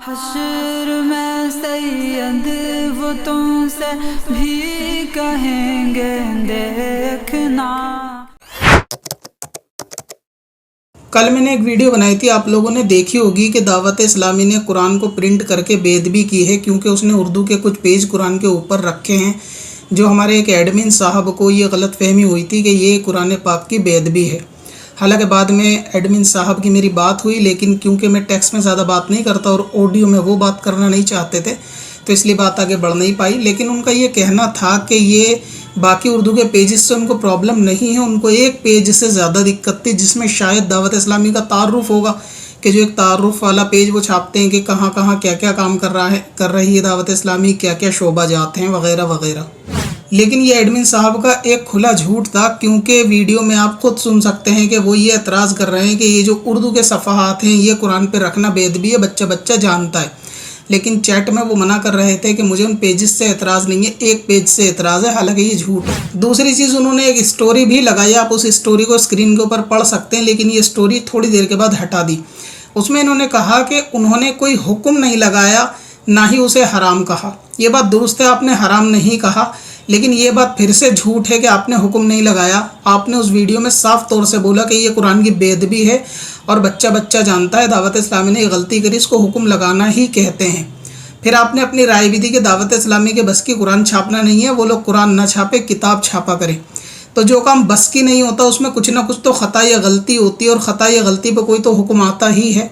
حشر میں سید وہ تم سے بھی کہیں گے دیکھنا۔ کل میں نے ایک ویڈیو بنائی تھی، آپ لوگوں نے دیکھی ہوگی کہ دعوت اسلامی نے قرآن کو پرنٹ کر کے بے ادبی کی ہے، کیونکہ اس نے اردو کے کچھ پیج قرآن کے اوپر رکھے ہیں، جو ہمارے ایک ایڈمن صاحب کو یہ غلط فہمی ہوئی تھی کہ یہ قرآن پاک کی بے ادبی ہے۔ حالانکہ بعد میں ایڈمن صاحب کی میری بات ہوئی، لیکن کیونکہ میں ٹیکسٹ میں زیادہ بات نہیں کرتا اور آڈیو میں وہ بات کرنا نہیں چاہتے تھے، تو اس لیے بات آگے بڑھ نہیں پائی۔ لیکن ان کا یہ کہنا تھا کہ یہ باقی اردو کے پیجز سے ان کو پرابلم نہیں ہے، ان کو ایک پیج سے زیادہ دقت تھی، جس میں شاید دعوت اسلامی کا تعارف ہوگا، کہ جو ایک تعارف والا پیج وہ چھاپتے ہیں کہ کہاں کہاں کیا کیا کام کر رہی ہے دعوت اسلامی، کیا کیا شعبہ جات ہیں وغیرہ وغیرہ۔ لیکن یہ ایڈمن صاحب کا ایک کھلا جھوٹ تھا، کیونکہ ویڈیو میں آپ خود سن سکتے ہیں کہ وہ یہ اعتراض کر رہے ہیں کہ یہ جو اردو کے صفحات ہیں یہ قرآن پہ رکھنا بے ادبی ہے، بچہ جانتا ہے۔ لیکن چیٹ میں وہ منع کر رہے تھے کہ مجھے ان پیجز سے اعتراض نہیں ہے، ایک پیج سے اعتراض ہے، حالانکہ یہ جھوٹ ہے۔ دوسری چیز، انہوں نے ایک اسٹوری بھی لگائی، آپ اس اسٹوری کو اسکرین کے اوپر پڑھ سکتے ہیں، لیکن یہ اسٹوری تھوڑی دیر کے بعد ہٹا دی۔ اس میں انہوں نے کہا کہ انہوں نے کوئی حکم نہیں لگایا، نہ ہی اسے حرام کہا۔ یہ بات درست ہے، آپ نے حرام نہیں کہا، لیکن یہ بات پھر سے جھوٹ ہے کہ آپ نے حکم نہیں لگایا۔ آپ نے اس ویڈیو میں صاف طور سے بولا کہ یہ قرآن کی بے ادبی ہے اور بچہ جانتا ہے، دعوت اسلامی نے یہ غلطی کری، اس کو حکم لگانا ہی کہتے ہیں۔ پھر آپ نے اپنی رائے بھی دی کہ دعوت اسلامی کے بس کی قرآن چھاپنا نہیں ہے، وہ لوگ قرآن نہ چھاپے، کتاب چھاپا کریں۔ تو جو کام بس کی نہیں ہوتا اس میں کچھ نہ کچھ تو خطا یا غلطی ہوتی ہے، اور خطا یا غلطی پہ کوئی تو حکم آتا ہی ہے،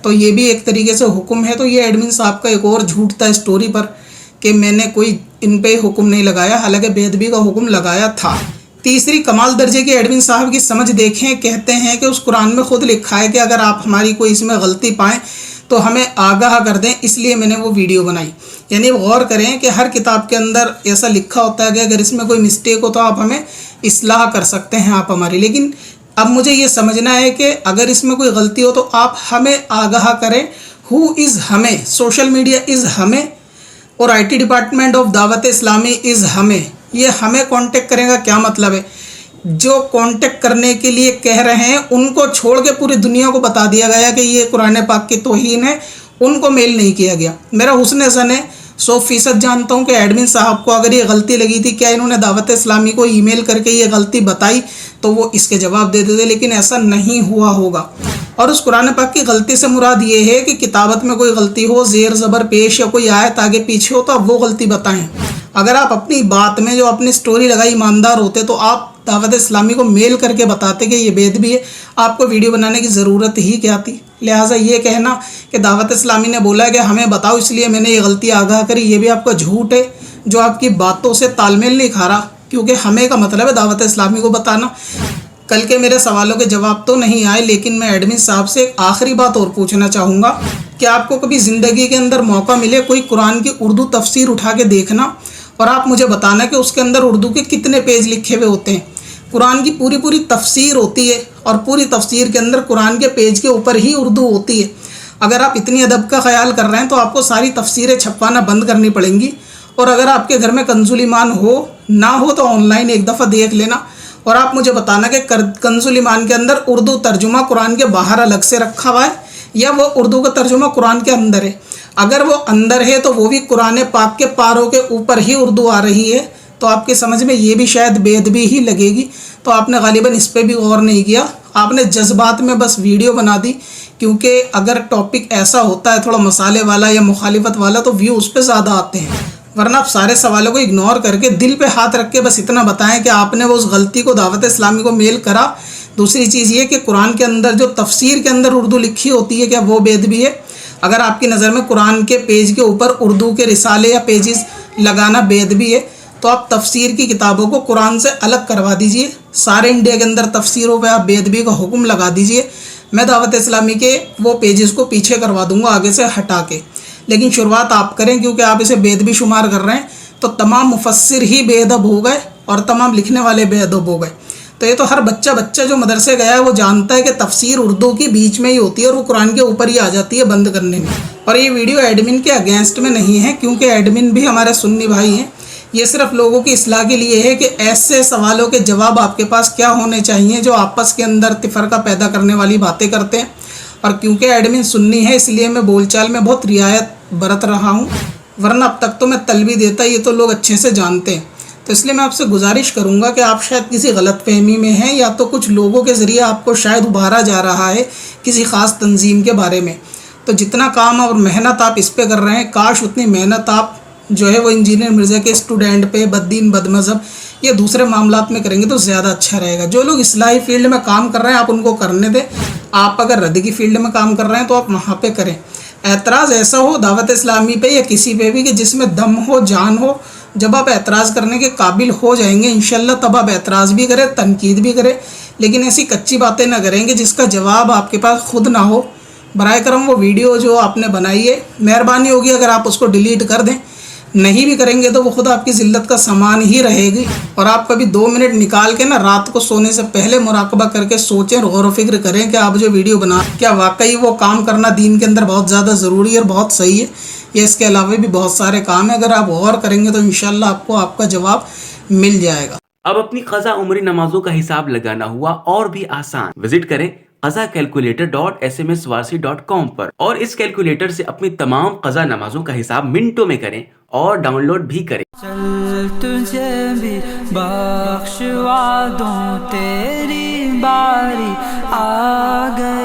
تو یہ بھی ایک طریقے سے حکم ہے۔ تو یہ ایڈمن صاحب کا ایک اور جھوٹ تھا اسٹوری پر کہ میں نے کوئی ان پہ حکم نہیں لگایا، حالانکہ بے ادبی کا حکم لگایا تھا۔ تیسری، کمال درجے کے ایڈمن صاحب کی سمجھ دیکھیں، کہتے ہیں کہ اس قرآن میں خود لکھا ہے کہ اگر آپ ہماری کوئی اس میں غلطی پائیں تو ہمیں آگاہ کر دیں، اس لیے میں نے وہ ویڈیو بنائی۔ یعنی غور کریں کہ ہر کتاب کے اندر ایسا لکھا ہوتا ہے کہ اگر اس میں کوئی مسٹیک ہو تو آپ ہمیں اصلاح کر سکتے ہیں، آپ ہماری۔ لیکن اب مجھے یہ سمجھنا ہے کہ اگر اس میں کوئی غلطی ہو تو آپ ہمیں آگاہ کریں۔ ہو از ہمیں، سوشل میڈیا از ہمیں، اور آئی ٹی ڈپارٹمنٹ آف دعوت اسلامی از ہمیں۔ یہ ہمیں کانٹیکٹ کرے گا کیا مطلب ہے؟ جو کانٹیکٹ کرنے کے لیے کہہ رہے ہیں ان کو چھوڑ کے پوری دنیا کو بتا دیا گیا کہ یہ قرآن پاک کی توہین ہے، ان کو میل نہیں کیا گیا۔ میرا حسن زن ہے، 100% جانتا ہوں کہ ایڈمن صاحب کو اگر یہ غلطی لگی تھی، کیا انہوں نے دعوت اسلامی کو ای میل کر کے یہ غلطی بتائی تو وہ اس کے جواب دے دیتے، لیکن ایسا نہیں ہوا ہوگا۔ اور اس قرآن پاک کی غلطی سے مراد یہ ہے کہ کتابت میں کوئی غلطی ہو، زیر زبر پیش یا کوئی آیت آگے پیچھے ہو تو آپ وہ غلطی بتائیں۔ اگر آپ اپنی بات میں جو اپنی سٹوری لگائی ایماندار ہوتے تو آپ دعوت اسلامی کو میل کر کے بتاتے کہ یہ بے ادبی ہے، آپ کو ویڈیو بنانے کی ضرورت ہی کیا تھی؟ لہٰذا یہ کہنا کہ دعوت اسلامی نے بولا کہ ہمیں بتاؤ اس لیے میں نے یہ غلطی آگاہ کری، یہ بھی آپ کا جھوٹ ہے جو آپ کی باتوں سے تال میل نہیں کھا رہا، کیونکہ ہمیں کا مطلب ہے دعوت اسلامی کو بتانا۔ کل کے میرے سوالوں کے جواب تو نہیں آئے، لیکن میں ایڈمن صاحب سے ایک آخری بات اور پوچھنا چاہوں گا کہ آپ کو کبھی زندگی کے اندر موقع ملے کوئی قرآن کی اردو تفسیر اٹھا کے دیکھنا اور آپ مجھے بتانا کہ اس کے اندر اردو کے کتنے پیج لکھے ہوئے ہوتے ہیں۔ قرآن کی پوری تفسیر ہوتی ہے، اور پوری تفسیر کے اندر قرآن کے پیج کے اوپر ہی اردو ہوتی ہے۔ اگر آپ اتنی ادب کا خیال کر رہے ہیں تو آپ کو ساری تفسیریں چھپوانا بند کرنی پڑیں گی، اور اگر آپ کے گھر میں کنز الایمان ہو نہ ہو تو آن لائن ایک دفعہ دیکھ لینا، اور آپ مجھے بتانا کہ کنز الایمان کے اندر اردو ترجمہ قرآن کے باہر الگ سے رکھا ہوا ہے یا وہ اردو کا ترجمہ قرآن کے اندر ہے۔ اگر وہ اندر ہے تو وہ بھی قرآن پاک کے پاروں کے اوپر ہی اردو آ رہی ہے، تو آپ کی سمجھ میں یہ بھی شاید بے ادبی ہی لگے گی۔ تو آپ نے غالباً اس پہ بھی غور نہیں کیا، آپ نے جذبات میں بس ویڈیو بنا دی، کیونکہ اگر ٹاپک ایسا ہوتا ہے تھوڑا مسالے والا یا مخالفت والا تو ویو اس پہ زیادہ آتے ہیں، ورنہ آپ سارے سوالوں کو اگنور کر کے دل پہ ہاتھ رکھ کے بس اتنا بتائیں کہ آپ نے وہ اس غلطی کو دعوت اسلامی کو میل کرا۔ دوسری چیز یہ کہ قرآن کے اندر جو تفسیر کے اندر اردو لکھی ہوتی ہے، کیا وہ بے ادبی ہے؟ اگر آپ کی نظر میں قرآن کے پیج کے اوپر اردو کے رسالے یا پیجز لگانا بے ادبی ہے تو آپ تفسیر کی کتابوں کو قرآن سے الگ کروا دیجئے۔ سارے انڈیا کے اندر تفسیروں پہ آپ بے ادبی کا حکم لگا دیجئے، میں دعوت اسلامی کے وہ پیجز کو پیچھے کروا دوں گا آگے سے ہٹا کے، لیکن شروعات آپ کریں، کیونکہ آپ اسے بے ادبی شمار کر رہے ہیں تو تمام مفسر ہی بے ادب ہو گئے اور تمام لکھنے والے بے ادب ہو گئے۔ تو یہ تو ہر بچہ جو مدرسے گیا ہے وہ جانتا ہے کہ تفسیر اردو کی بیچ میں ہی ہوتی ہے اور وہ قرآن کے اوپر ہی آ جاتی ہے بند کرنے میں۔ اور یہ ویڈیو ایڈمن کے اگینسٹ میں نہیں ہے، کیونکہ ایڈمن بھی ہمارے سنی بھائی ہیں، یہ صرف لوگوں کی اصلاح کے لیے ہے کہ ایسے سوالوں کے جواب آپ کے پاس کیا ہونے چاہیے جو آپس کے اندر تفرقہ پیدا کرنے والی باتیں کرتے ہیں۔ اور کیونکہ ایڈمن سنی ہے اس لیے میں بول چال میں بہت رعایت برت رہا ہوں، ورنہ اب تک تو میں طلبی دیتا، یہ تو لوگ اچھے سے جانتے ہیں۔ تو اس لیے میں آپ سے گزارش کروں گا کہ آپ شاید کسی غلط فہمی میں ہیں، یا تو کچھ لوگوں کے ذریعے آپ کو شاید ابھارا جا رہا ہے کسی خاص تنظیم کے بارے میں۔ تو جتنا کام اور محنت آپ اس پہ کر رہے ہیں، کاش اتنی محنت آپ جو ہے وہ انجینئر مرزا کے اسٹوڈنٹ پہ، بد دین بد مذہب یا دوسرے معاملات میں کریں گے تو زیادہ اچھا رہے گا۔ جو لوگ اصلاحی فیلڈ میں کام کر رہے ہیں آپ ان کو کرنے دیں، آپ اگر رد کی فیلڈ میں کام کر رہے ہیں تو آپ وہاں پہ کریں۔ اعتراض ایسا ہو دعوت اسلامی پہ یا کسی پہ بھی کہ جس میں دم ہو، جان ہو، جب آپ اعتراض کرنے کے قابل ہو جائیں گے انشاءاللہ تب آپ اعتراض بھی کریں، تنقید بھی کریں، لیکن ایسی کچی باتیں نہ کریں گے جس کا جواب آپ کے پاس خود نہ ہو۔ برائے کرم وہ ویڈیو جو آپ نے بنائی ہے، مہربانی ہوگی اگر آپ اس کو ڈیلیٹ کر دیں، نہیں بھی کریں گے تو وہ خود آپ کی ذلت کا سامان ہی رہے گی۔ اور آپ کبھی 2 منٹ نکال کے نا رات کو سونے سے پہلے مراقبہ کر کے سوچیں اور غور و فکر کریں کہ آپ جو ویڈیو بنا کیا واقعی وہ کام کرنا دین کے اندر بہت زیادہ ضروری ہے اور بہت صحیح ہے، یا اس کے علاوہ بھی بہت سارے کام ہیں۔ اگر آپ غور کریں گے تو انشاءاللہ آپ کو آپ کا جواب مل جائے گا۔ اب اپنی قضا عمری نمازوں کا حساب لگانا ہوا اور بھی آسان۔ وزٹ کریں qazakalculator.smswarsi.com پر اور اس کیلکولیٹر سے اپنی تمام قضا نمازوں کا حساب منٹوں میں کریں اور ڈاؤن لوڈ بھی کریں۔ چل تجھے بھی بخشوا دوں، تیری باری آ گئی۔